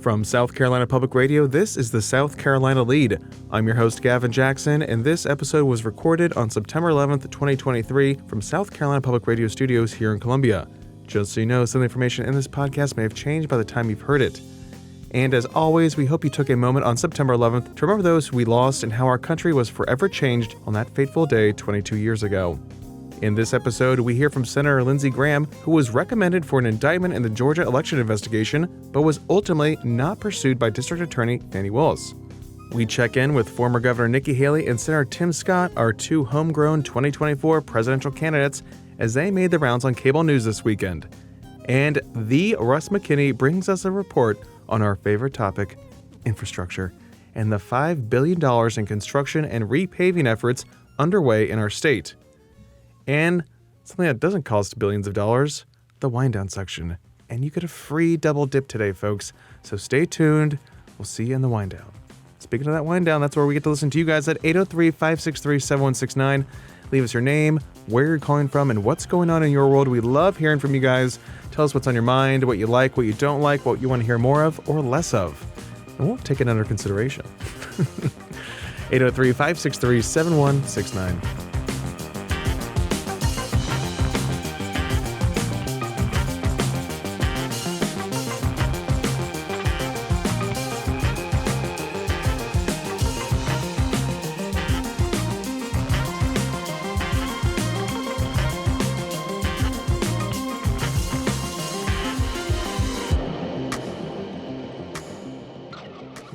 From South Carolina Public Radio, this is the South Carolina Lead. I'm your host, Gavin Jackson, and this episode was recorded on September 11th, 2023 from South Carolina Public Radio Studios here in Columbia. Just so you know, some of the information in this podcast may have changed by the time you've heard it. And as always, we hope you took a moment on September 11th to remember those we lost and how our country was forever changed on that fateful day 22 years ago. In this episode, we hear from Senator Lindsey Graham, who was recommended for an indictment in the Georgia election investigation, but was ultimately not pursued by District Attorney Fani Willis. We check in with former Governor Nikki Haley and Senator Tim Scott, our two homegrown 2024 presidential candidates, as they made the rounds on cable news this weekend. And the Russ McKinney brings us a report on our favorite topic, infrastructure, and the $5 billion in construction and repaving efforts underway in our state. And something that doesn't cost billions of dollars, the wind down section. And you get a free double dip today, folks. So stay tuned. We'll see you in the wind down. Speaking of that wind down, that's where we get to listen to you guys at 803-563-7169. Leave us your name, where you're calling from, and what's going on in your world. We love hearing from you guys. Tell us what's on your mind, what you like, what you don't like, what you want to hear more of or less of. And we'll take it under consideration. 803-563-7169.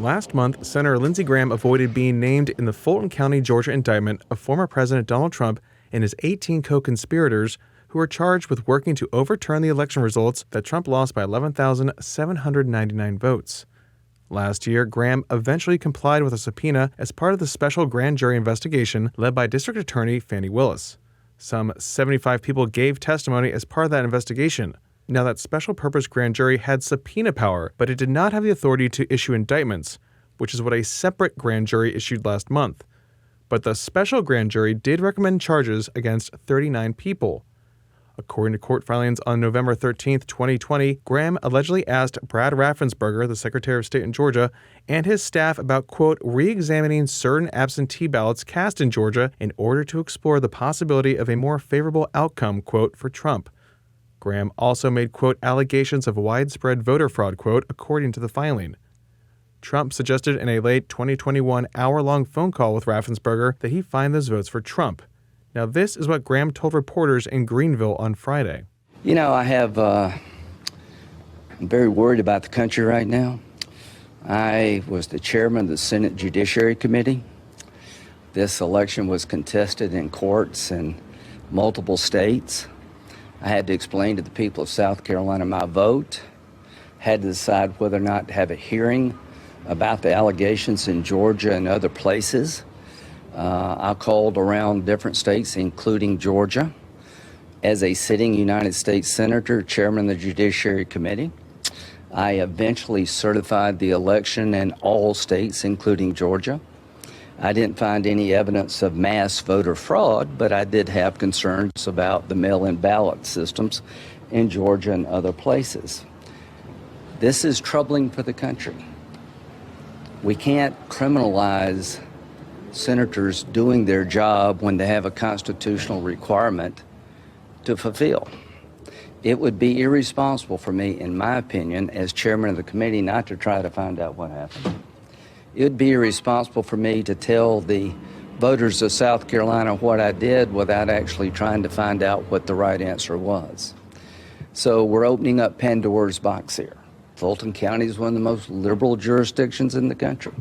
Last month, Senator Lindsey Graham avoided being named in the Fulton County, Georgia indictment of former President Donald Trump and his 18 co-conspirators who are charged with working to overturn the election results that Trump lost by 11,799 votes. Last year, Graham eventually complied with a subpoena as part of the special grand jury investigation led by District Attorney Fani Willis. Some 75 people gave testimony as part of that investigation. Now, that special purpose grand jury had subpoena power, but it did not have the authority to issue indictments, which is what a separate grand jury issued last month. But the special grand jury did recommend charges against 39 people. According to court filings on November 13, 2020, Graham allegedly asked Brad Raffensperger, the Secretary of State in Georgia, and his staff about, quote, re-examining certain absentee ballots cast in Georgia in order to explore the possibility of a more favorable outcome, quote, for Trump. Graham also made, quote, allegations of widespread voter fraud, quote, according to the filing. Trump suggested in a late 2021 hour-long phone call with Raffensperger that he find those votes for Trump. Now, this is what Graham told reporters in Greenville on Friday. You know, I'm very worried about the country right now. I was the chairman of the Senate Judiciary Committee. This election was contested in courts in multiple states. I had to explain to the people of South Carolina my vote, had to decide whether or not to have a hearing about the allegations in Georgia and other places. I called around different states, including Georgia. As a sitting United States Senator, chairman of the Judiciary Committee, I eventually certified the election in all states, including Georgia. I didn't find any evidence of mass voter fraud, but I did have concerns about the mail-in ballot systems in Georgia and other places. This is troubling for the country. We can't criminalize senators doing their job when they have a constitutional requirement to fulfill. It would be irresponsible for me, in my opinion, as chairman of the committee, not to try to find out what happened. It would be irresponsible for me to tell the voters of South Carolina what I did without actually trying to find out what the right answer was. So we're opening up Pandora's box here. Fulton County is one of the most liberal jurisdictions in the country.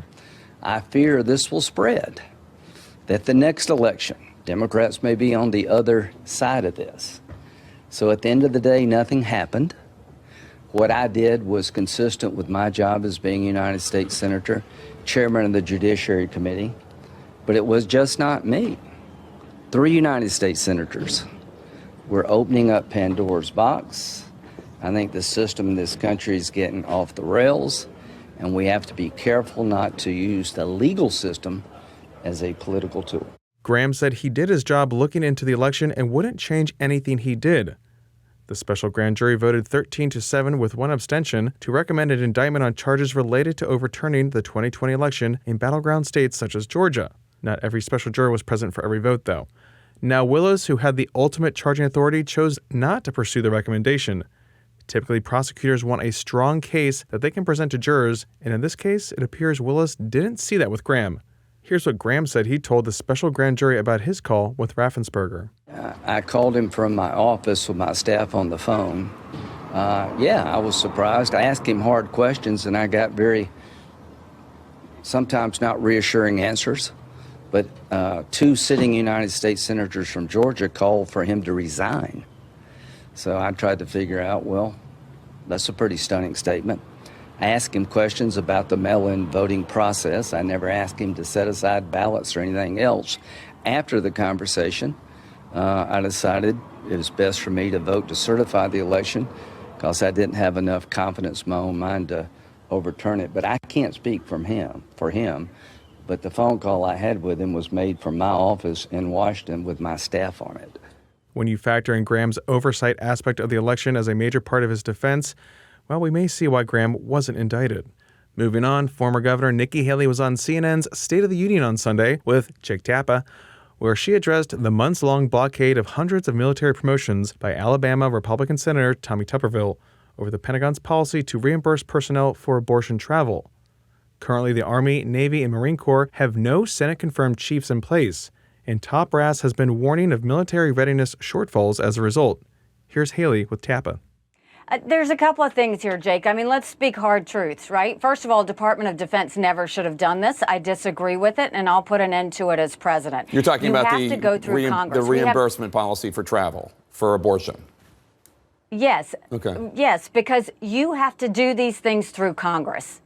I fear this will spread, that the next election, Democrats may be on the other side of this. So at the end of the day, nothing happened. What I did was consistent with my job as being a United States Senator, chairman of the Judiciary Committee, but it was just not me. 3 United States senators. We're opening up Pandora's box. I think the system in this country is getting off the rails, and we have to be careful not to use the legal system as a political tool. Graham said he did his job looking into the election and wouldn't change anything he did. The special grand jury voted 13-7 with one abstention to recommend an indictment on charges related to overturning the 2020 election in battleground states such as Georgia. Not every special juror was present for every vote, though. Now, Willis, who had the ultimate charging authority, chose not to pursue the recommendation. Typically, prosecutors want a strong case that they can present to jurors, and in this case, it appears Willis didn't see that with Graham. Here's what Graham said he told the special grand jury about his call with Raffensperger. I called him from my office with my staff on the phone. I was surprised. I asked him hard questions, and I got sometimes not reassuring answers. But two sitting United States senators from Georgia called for him to resign. So I tried to figure out, well, that's a pretty stunning statement. I asked him questions about the mail-in voting process. I never asked him to set aside ballots or anything else. After the conversation, I decided it was best for me to vote to certify the election because I didn't have enough confidence in my own mind to overturn it. But I can't speak for him. But the phone call I had with him was made from my office in Washington with my staff on it. When you factor in Graham's oversight aspect of the election as a major part of his defense, well, we may see why Graham wasn't indicted. Moving on, former Governor Nikki Haley was on CNN's State of the Union on Sunday with Jake Tappa, where she addressed the months-long blockade of hundreds of military promotions by Alabama Republican Senator Tommy Tuberville over the Pentagon's policy to reimburse personnel for abortion travel. Currently, the Army, Navy, and Marine Corps have no Senate-confirmed chiefs in place, and top brass has been warning of military readiness shortfalls as a result. Here's Haley with Tappa. There's a couple of things here, Jake. I mean, let's speak hard truths, right? First of all, Department of Defense never should have done this. I disagree with it, and I'll put an end to it as president. You're talking about the reimbursement policy for travel, for abortion. Yes. Okay. Yes, because you have to do these things through Congress.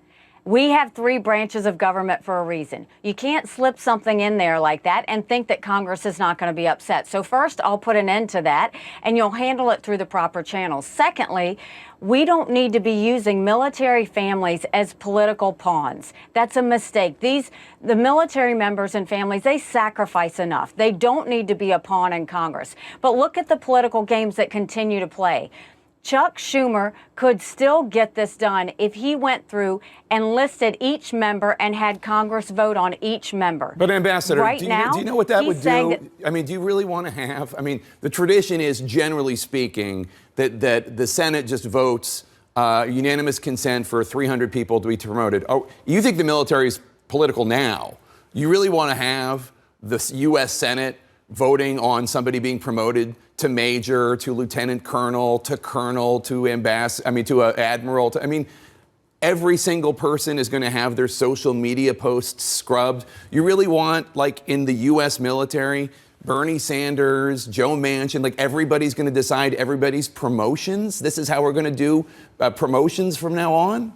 We have three branches of government for a reason. You can't slip something in there like that and think that Congress is not going to be upset. So first, I'll put an end to that, and you'll handle it through the proper channels. Secondly, we don't need to be using military families as political pawns. That's a mistake. The military members and families, they sacrifice enough. They don't need to be a pawn in Congress. But look at the political games that continue to play. Chuck Schumer could still get this done if he went through and listed each member and had Congress vote on each member. But Ambassador, right do now, you know what that would do? That, I mean, do you really want to have, the tradition is, generally speaking, that the Senate just votes unanimous consent for 300 people to be promoted. Oh, you think the military is political now? You really want to have the U.S. Senate voting on somebody being promoted to major, to lieutenant colonel, to ambassador, to admiral. Every single person is going to have their social media posts scrubbed. You really want, like in the U.S. military, Bernie Sanders, Joe Manchin, everybody's going to decide everybody's promotions? This is how we're going to do promotions from now on?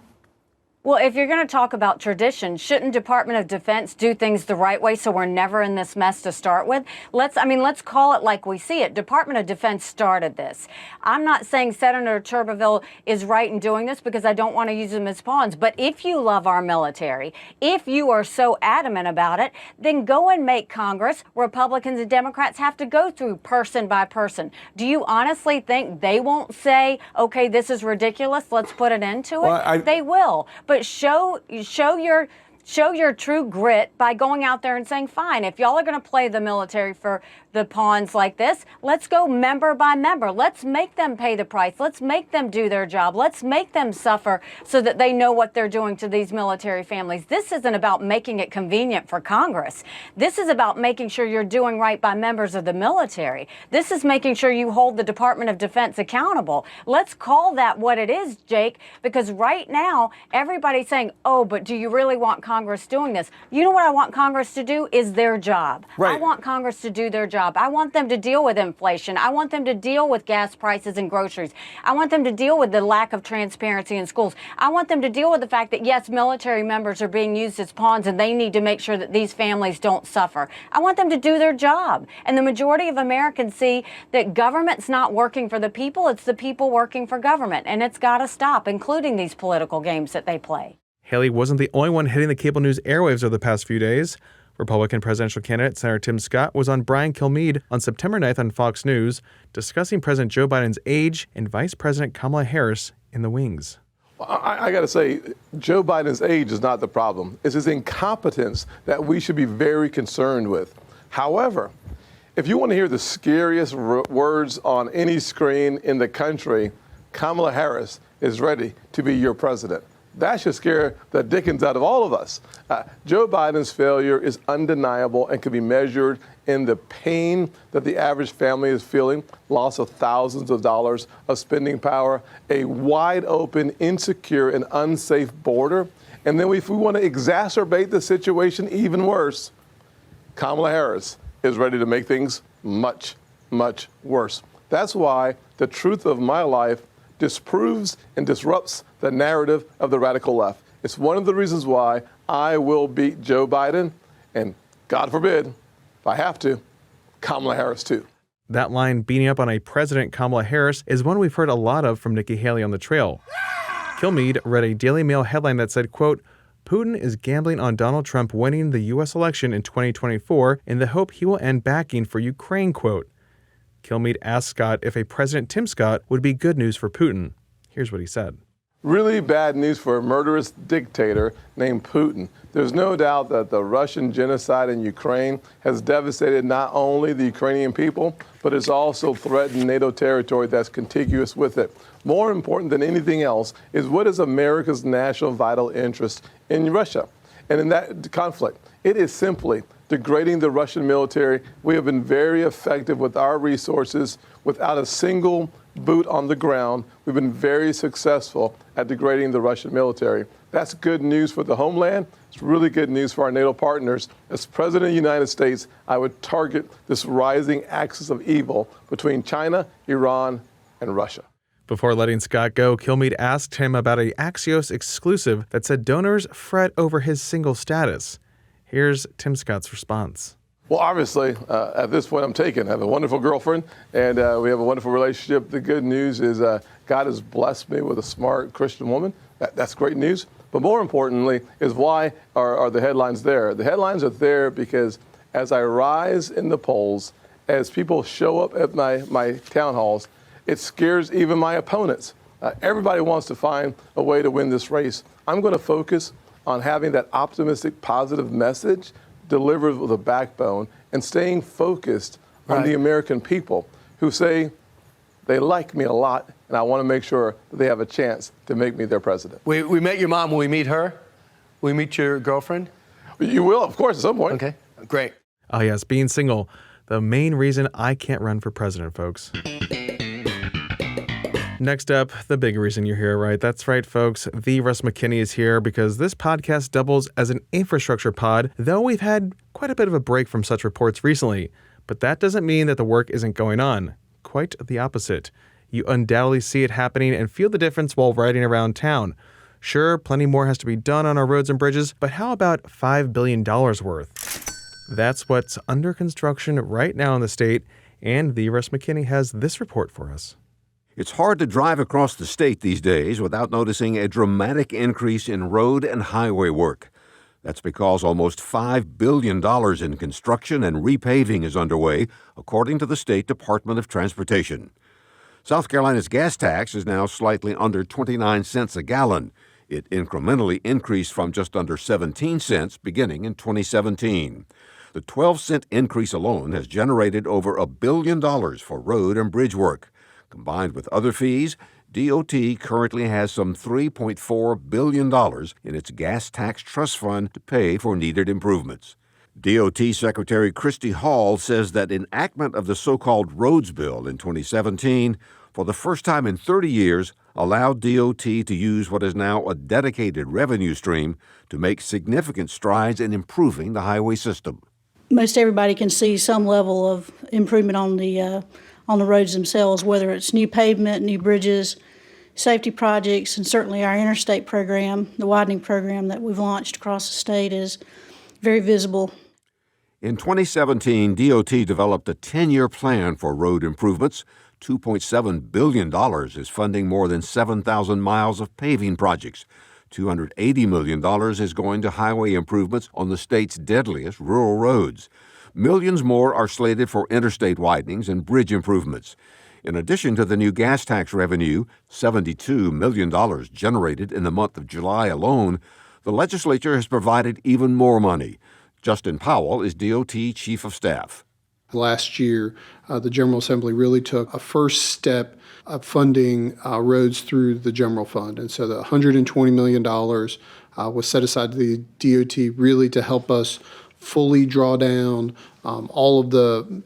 Well, if you're going to talk about tradition, shouldn't Department of Defense do things the right way so we're never in this mess to start with? Let's call it like we see it. Department of Defense started this. I'm not saying Senator Tuberville is right in doing this because I don't want to use them as pawns. But if you love our military, if you are so adamant about it, then go and make Congress, Republicans and Democrats, have to go through person by person. Do you honestly think they won't say, okay, this is ridiculous, let's put an end to it? Well, they will. But show your true grit by going out there and saying, fine, if y'all are going to play the military for the pawns like this, let's go member by member. Let's make them pay the price. Let's make them do their job. Let's make them suffer so that they know what they're doing to these military families. This isn't about making it convenient for Congress. This is about making sure you're doing right by members of the military. This is making sure you hold the Department of Defense accountable. Let's call that what it is, Jake, because right now everybody's saying, oh, but do you really want Congress doing this? You know what I want Congress to do is their job. Right. I want Congress to do their job. I want them to deal with inflation. I want them to deal with gas prices and groceries. I want them to deal with the lack of transparency in schools. I want them to deal with the fact that, yes, military members are being used as pawns and they need to make sure that these families don't suffer. I want them to do their job. And the majority of Americans see that government's not working for the people. It's the people working for government. And it's got to stop, including these political games that they play. Haley wasn't the only one hitting the cable news airwaves over the past few days. Republican presidential candidate Senator Tim Scott was on Brian Kilmeade on September 9th on Fox News, discussing President Joe Biden's age and Vice President Kamala Harris in the wings. I got to say, Joe Biden's age is not the problem. It's his incompetence that we should be very concerned with. However, if you want to hear the scariest words on any screen in the country, Kamala Harris is ready to be your president. That should scare the dickens out of all of us. Joe Biden's failure is undeniable and can be measured in the pain that the average family is feeling, loss of thousands of dollars of spending power, a wide open, insecure, and unsafe border. And then if we want to exacerbate the situation even worse, Kamala Harris is ready to make things much, much worse. That's why the truth of my life disproves and disrupts the narrative of the radical left. It's one of the reasons why I will beat Joe Biden, and God forbid, if I have to, Kamala Harris too. That line, beating up on a president, Kamala Harris, is one we've heard a lot of from Nikki Haley on the trail. Kilmeade read a Daily Mail headline that said, quote, Putin is gambling on Donald Trump winning the U.S. election in 2024 in the hope he will end backing for Ukraine, quote. Kilmeade asked Scott if a President Tim Scott would be good news for Putin. Here's what he said. Really bad news for a murderous dictator named Putin. There's no doubt that the Russian genocide in Ukraine has devastated not only the Ukrainian people, but it's also threatened NATO territory that's contiguous with it. More important than anything else is what is America's national vital interest in Russia and in that conflict. It is simply degrading the Russian military. We have been very effective with our resources without a single boot on the ground. We've been very successful at degrading the Russian military. That's good news for the homeland. It's really good news for our NATO partners. As President of the United States, I would target this rising axis of evil between China, Iran, and Russia. Before letting Scott go, Kilmeade asked him about an Axios exclusive that said donors fret over his single status. Here's Tim Scott's response. Well, obviously, at this point, I'm taken. I have a wonderful girlfriend, and we have a wonderful relationship. The good news is God has blessed me with a smart Christian woman. That's great news. But more importantly is why are the headlines there? The headlines are there because as I rise in the polls, as people show up at my town halls, it scares even my opponents. Everybody wants to find a way to win this race. I'm going to focus on having that optimistic, positive message delivered with a backbone and staying focused on the American people who say they like me a lot, and I want to make sure that they have a chance to make me their president. We met your mom. Will we meet her? Will we meet your girlfriend? You will, of course, at some point. Okay, great. Oh yes, being single, the main reason I can't run for president, folks. Next up, the big reason you're here, right? That's right, folks. The Russ McKinney is here because this podcast doubles as an infrastructure pod, though we've had quite a bit of a break from such reports recently. But that doesn't mean that the work isn't going on. Quite the opposite. You undoubtedly see it happening and feel the difference while riding around town. Sure, plenty more has to be done on our roads and bridges, but how about $5 billion worth? That's what's under construction right now in the state, and the Russ McKinney has this report for us. It's hard to drive across the state these days without noticing a dramatic increase in road and highway work. That's because almost $5 billion in construction and repaving is underway, according to the State Department of Transportation. South Carolina's gas tax is now slightly under 29 cents a gallon. It incrementally increased from just under 17 cents beginning in 2017. The 12-cent increase alone has generated over $1 billion for road and bridge work. Combined with other fees, DOT currently has some $3.4 billion in its gas tax trust fund to pay for needed improvements. DOT Secretary Christy Hall says that enactment of the so-called roads bill in 2017, for the first time in 30 years, allowed DOT to use what is now a dedicated revenue stream to make significant strides in improving the highway system. Most everybody can see some level of improvement on the roads themselves, whether it's new pavement, new bridges, safety projects, and certainly our interstate program, the widening program that we've launched across the state is very visible. In 2017, DOT developed a 10-year plan for road improvements. $2.7 billion is funding more than 7,000 miles of paving projects. $280 million is going to highway improvements on the state's deadliest rural roads. Millions more are slated for interstate widenings and bridge improvements. In addition to the new gas tax revenue, $72 million generated in the month of July alone, the legislature has provided even more money. Justin Powell is DOT Chief of Staff. Last year, the General Assembly really took a first step of funding roads through the general fund. And so the $120 million was set aside to the DOT really to help us fully draw down all of the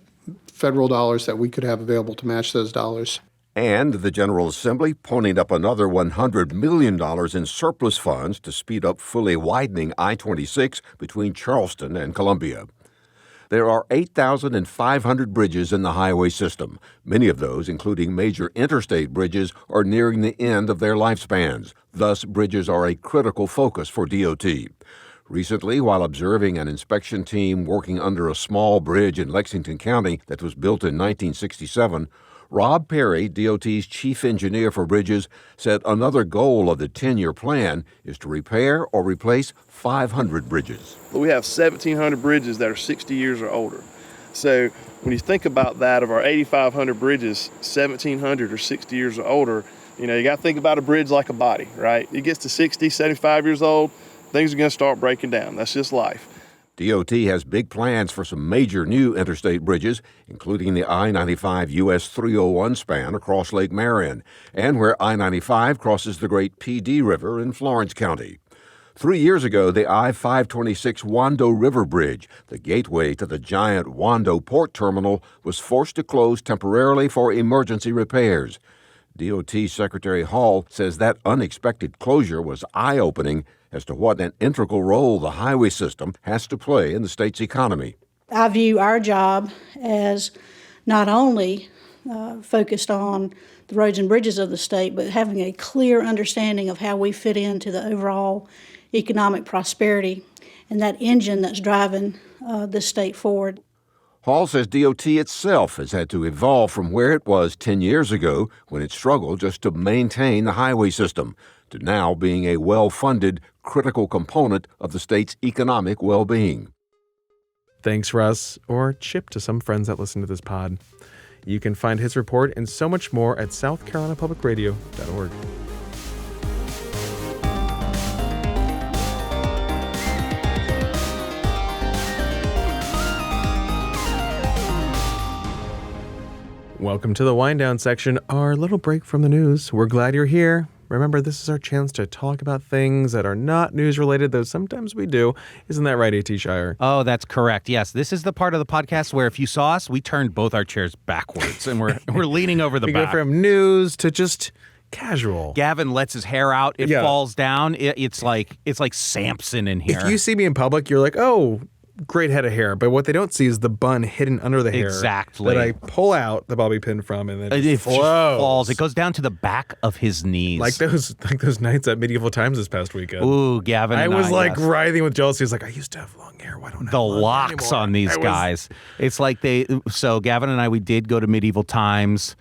federal dollars that we could have available to match those dollars. And the General Assembly ponied up another $100 million in surplus funds to speed up fully widening I-26 between Charleston and Columbia. There are 8,500 bridges in the highway system. Many of those, including major interstate bridges, are nearing the end of their lifespans. Thus, bridges are a critical focus for DOT. Recently, while observing an inspection team working under a small bridge in Lexington County that was built in 1967, Rob Perry, DOT's chief engineer for bridges, said another goal of the 10-year plan is to repair or replace 500 bridges. We have 1,700 bridges that are 60 years or older. So when you think about that, of our 8,500 bridges, 1,700 are 60 years or older. You got to think about a bridge like a body, right? It gets to 60, 75 years old, things are going to start breaking down. That's just life. DOT has big plans for some major new interstate bridges, including the I-95 US 301 span across Lake Marion, and where I-95 crosses the Great Pee River in Florence County. 3 years ago, the I-526 Wando River Bridge, the gateway to the giant Wando Port Terminal, was forced to close temporarily for emergency repairs. DOT Secretary Hall says that unexpected closure was eye-opening as to what an integral role the highway system has to play in the state's economy. I view our job as not only focused on the roads and bridges of the state, but having a clear understanding of how we fit into the overall economic prosperity and that engine that's driving this state forward. Hall says DOT itself has had to evolve from where it was 10 years ago when it struggled just to maintain the highway system, to now being a well-funded, critical component of the state's economic well-being. Thanks, Russ, or Chip to some friends that listen to this pod. You can find his report and so much more at southcarolinapublicradio.org. Welcome to the wind down section, our little break from the news. We're glad you're here. Remember, this is our chance to talk about things that are not news related, though sometimes we do. Isn't that right, A.T. Shire? Oh, that's correct. Yes, this is the part of the podcast where if you saw us, we turned both our chairs backwards and we're leaning over the we back. Go from news to just casual. Gavin lets his hair out. It falls down. It's like Samson in here. If you see me in public, you're like, oh, great head of hair, but what they don't see is the bun hidden under the hair. Exactly. That I pull out the bobby pin from, and then it flows. falls. It goes down to the back of his knees. Like those nights at Medieval Times this past weekend. Ooh, Gavin. I was yes. writhing with jealousy. I was like, I used to have long hair. Why don't I have the long locks hair on these guys? It's like so Gavin and I, we did go to Medieval Times.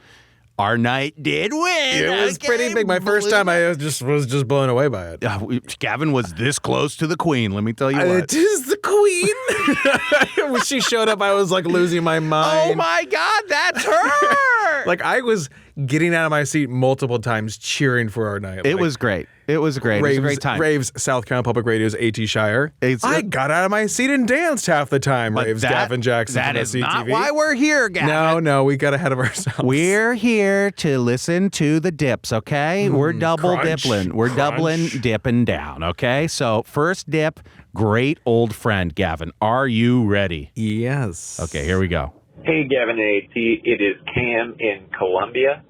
Our night did win. It was pretty big. My first time, I was just blown away by it. Gavin was this close to the queen. Let me tell you what. It is the queen. When she showed up, I was like losing my mind. Oh my God, that's her! Like I was getting out of my seat multiple times, cheering for our night. It was great. It was great. Raves, it was a great time. Raves, South Carolina Public Radio's A.T. Shire. I got out of my seat and danced half the time. But Raves, Gavin Jackson. That is not why we're here, Gavin. No, we got ahead of ourselves. We're here to listen to the dips, okay? We're double dipping. We're doubling, dipping down, okay? So first dip, great old friend, Gavin. Are you ready? Yes. Okay, here we go. Hey, Gavin and AT. It is Cam in Columbia.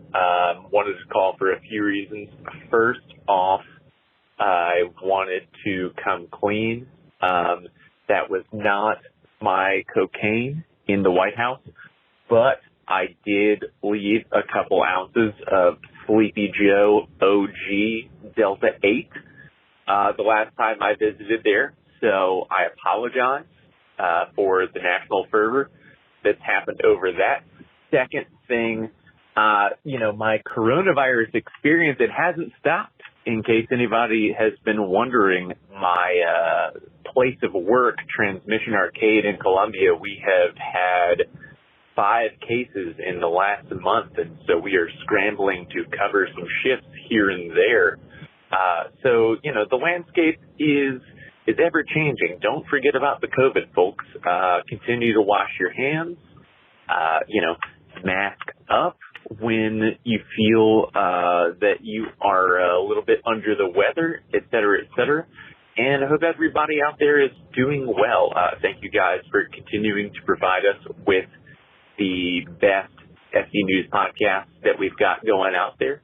Wanted to call for a few reasons. First off, I wanted to come clean. That was not my cocaine in the White House, but I did leave a couple ounces of Sleepy Joe OG Delta 8 the last time I visited there. So I apologize for the national fervor that's happened over that. Second thing, my coronavirus experience, it hasn't stopped. in case anybody has been wondering, my place of work, Transmission Arcade in Columbia, we have had 5 cases in the last month, and so we are scrambling to cover some shifts here and there. So, the landscape is ever changing. Don't forget about the COVID, folks. Continue to wash your hands, mask up when you feel that you are a little bit under the weather, et cetera, et cetera. And I hope everybody out there is doing well. Thank you guys for continuing to provide us with the best SC News podcast that we've got going out there.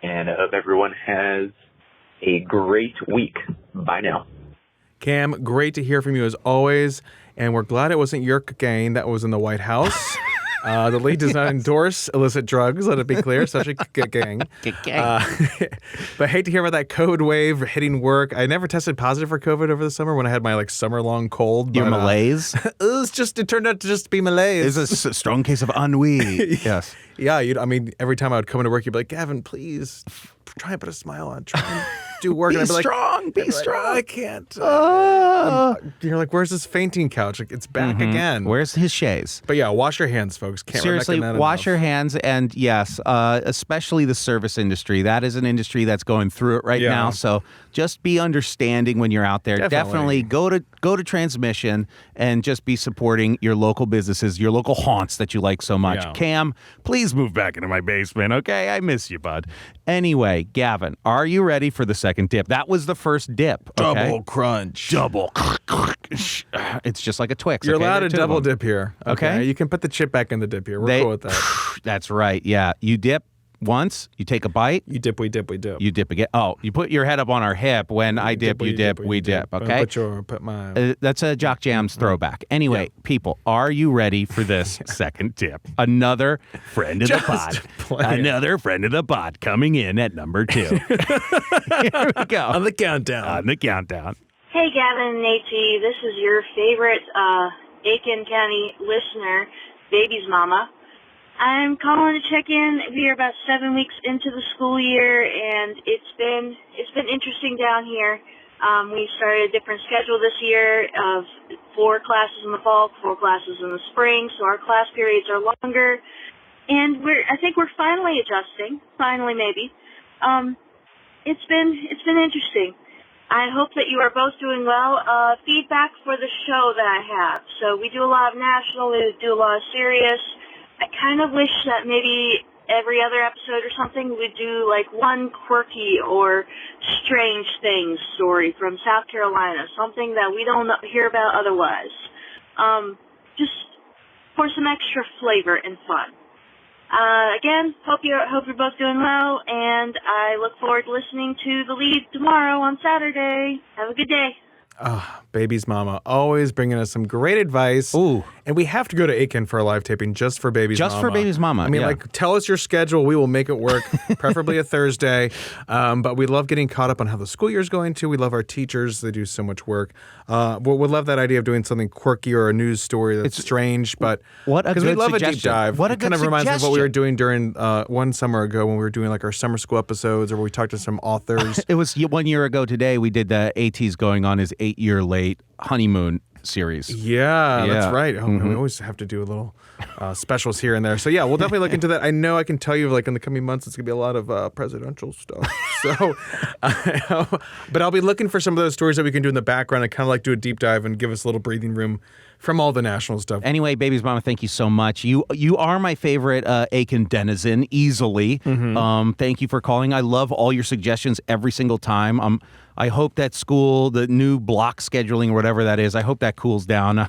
And I hope everyone has a great week. Bye now. Cam, great to hear from you as always. And we're glad it wasn't your cocaine that was in the White House. The league does not endorse illicit drugs, let it be clear, especially gang. But hate to hear about that COVID wave hitting work. I never tested positive for COVID over the summer when I had my summer-long cold. Your malaise? It turned out to just be malaise. It's a strong case of ennui. Yes. Yeah, every time I would come into work, you'd be like, Gavin, please try and put a smile on. Try and do work. Be and I'd be strong. Like, be strong. I can't. You're like, where's this fainting couch? It's back again. Where's his chaise? But yeah, wash your hands, folks. Can't Seriously, wash your hands. And yes, especially the service industry. That is an industry that's going through it right now. So just be understanding when you're out there. Definitely go to Transmission and just be supporting your local businesses, your local haunts that you like so much. Yeah. Cam, please move back into my basement, okay? I miss you, bud. Anyway, Gavin, are you ready for the second dip? That was the first dip. Okay? Double crunch. Double. It's just like a Twix. You're okay? allowed to double dip here. Okay. You can put the chip back in the dip here. We're cool with that. That's right. Yeah. You dip once, you take a bite. You dip, we dip, we dip. You dip again. Oh, you put your head up on our hip. When I dip, you dip, we dip. Okay? Put my... that's a Jock Jams throwback. Anyway, people, are you ready for this second tip? Another friend of the pod. Another friend of the pod coming in at number 2. Here we go. On the countdown. Hey, Gavin and Nate, this is your favorite Aiken County listener, Baby's Mama. I'm calling to check in. We are about 7 weeks into the school year, and it's been interesting down here. We started a different schedule this year of 4 classes in the fall, 4 classes in the spring, so our class periods are longer, and I think we're finally adjusting. Finally, maybe. It's been interesting. I hope that you are both doing well. Feedback for the show that I have. So we do a lot of national, we do a lot of serious. I kind of wish that maybe every other episode or something we'd do one quirky or strange thing story from South Carolina, something that we don't hear about otherwise. Just for some extra flavor and fun. Again, hope you're both doing well, and I look forward to listening to The Lead tomorrow on Saturday. Have a good day. Baby's Mama, always bringing us some great advice. Ooh. And we have to go to Aiken for a live taping just for Baby's Mama. Just for Baby's Mama. I mean, tell us your schedule. We will make it work, preferably a Thursday. But we love getting caught up on how the school year's going too. We love our teachers. They do so much work. We'd love that idea of doing something quirky or a news story that's strange. But because we love suggestion. a deep dive. What a it kind good of reminds me of what we suggestion. were doing during one summer ago when we were doing our summer school episodes, or we talked to some authors. It was 1 year ago today. We did the AT's going on his 8-year late honeymoon series. Yeah, that's right. We always have to do a little specials here and there. So yeah, we'll definitely look into that. I know I can tell you in the coming months it's gonna be a lot of presidential stuff. So, but I'll be looking for some of those stories that we can do in the background and kind of do a deep dive and give us a little breathing room from all the national stuff. Anyway, Baby's Mama, thank you so much. You are my favorite Aiken denizen, easily. Thank you for calling. I love all your suggestions every single time. I hope that school, the new block scheduling or whatever that is, I hope that cools down.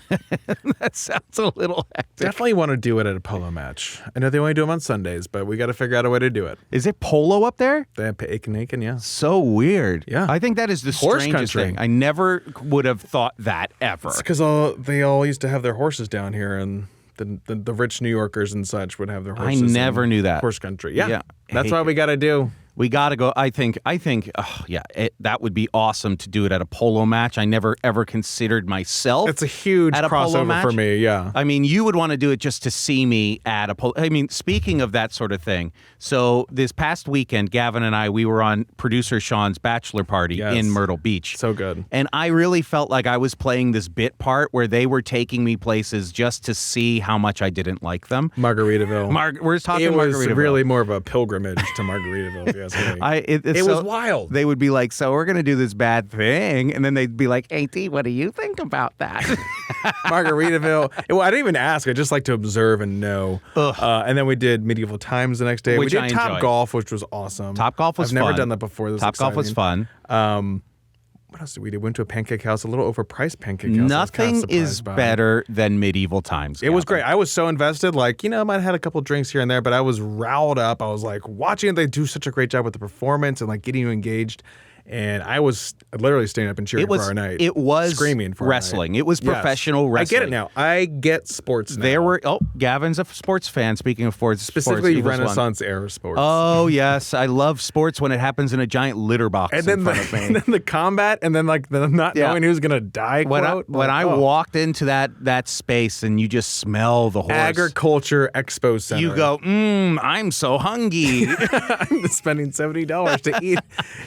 That sounds a little hectic. Definitely want to do it at a polo match. I know they only do them on Sundays, but we got to figure out a way to do it. Is it polo up there? They have Aiken, yeah. So weird. Yeah. I think that is the Horse strangest country. thing. I never would have thought that ever. It's because they all used to have their horses down here, and the rich New Yorkers and such would have their horses. I never knew that. Horse country. Yeah. Yeah. That's what we got to do. We got to go. I think, that would be awesome to do it at a polo match. I never, ever considered myself. It's a huge at a polo crossover match. for me, yeah. I mean, you would want to do it just to see me at a polo. I mean, speaking of that sort of thing, so this past weekend, Gavin and I, we were on producer Sean's bachelor party in Myrtle Beach. So good. And I really felt like I was playing this bit part where they were taking me places just to see how much I didn't like them. Margaritaville. We're talking It was Margaritaville. really more of a pilgrimage to Margaritaville, if you ask me. It was wild. They would be like, so we're going to do this bad thing. And then they'd be like, hey, T, what do you think about that? Margaritaville. Well, I didn't even ask. I just like to observe and know. And then we did Medieval Times the next day. Which we I did Top enjoyed. Golf, which was awesome. Top Golf was I've never fun. done that before. This Top Golf was fun. What else did we do? Went to a pancake house, a little overpriced pancake house. Nothing is better than Medieval Times. It was great. I was so invested. Like, I might have had a couple drinks here and there, but I was riled up. I was like watching it. They do such a great job with the performance and like getting you engaged. And I was literally staying up and cheering for our night. It was screaming for wrestling. Our night. It was professional wrestling. I get it now. I get sports now. Gavin's a sports fan. Speaking of sports, Specifically Eagles Renaissance era sports. Oh, yes. I love sports when it happens in a giant litter box and then in front of me. And then the combat, and then like the not knowing who's going to die. When I walked into that space and you just smell the horse. Agriculture Expo Center. You go, I'm so hungry. I'm spending $70 to eat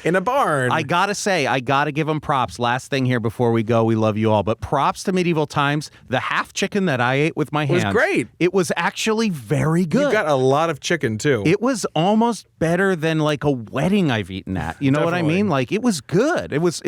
in a barn. I got to say, I got to give them props. Last thing here before we go, we love you all. But props to Medieval Times. The half chicken that I ate with my hands. was great. It was actually very good. You got a lot of chicken, too. It was almost better than like a wedding I've eaten at. You know what I mean? Like, it was good. It was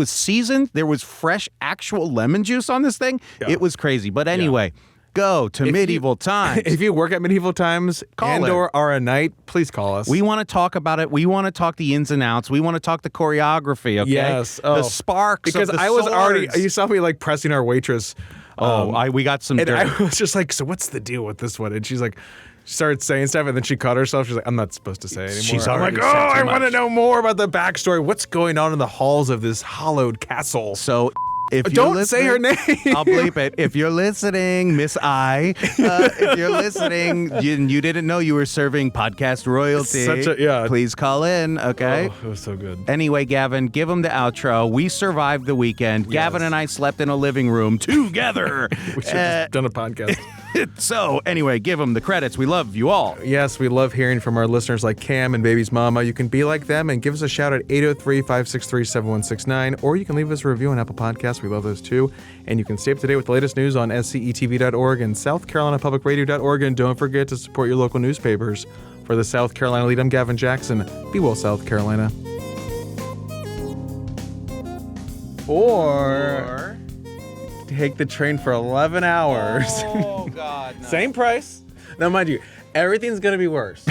seasoned. There was fresh, actual lemon juice on this thing. Yeah. It was crazy. But anyway... Go to Medieval Times. If you work at Medieval Times or are a night, please call us. We want to talk about it. We want to talk the ins and outs. We want to talk the choreography, okay? Yes. The sparks because of the I was swords. already, you saw me like pressing our waitress. We got some dirt. And I was just like, so what's the deal with this one? And she's like, she started saying stuff and then she caught herself. She's like, I'm not supposed to say anymore. She's I'm already like, I want to know more about the backstory. What's going on in the halls of this hallowed castle? So... Don't say her name. I'll bleep it. If you're listening, Miss I, if you're listening, you didn't know you were serving podcast royalty. Please call in, okay? Oh, it was so good. Anyway, Gavin, give them the outro. We survived the weekend. Yes. Gavin and I slept in a living room together. We should have done a podcast. So, anyway, give them the credits. We love you all. Yes, we love hearing from our listeners like Cam and Baby's Mama. You can be like them and give us a shout at 803-563-7169, or you can leave us a review on Apple Podcasts. We love those too. And you can stay up to date with the latest news on scetv.org and southcarolinapublicradio.org. And don't forget to support your local newspapers. For the South Carolina Lead, I'm Gavin Jackson. Be well, South Carolina. Or take the train for 11 hours. Oh, God. No. Same price. Now, mind you, everything's going to be worse.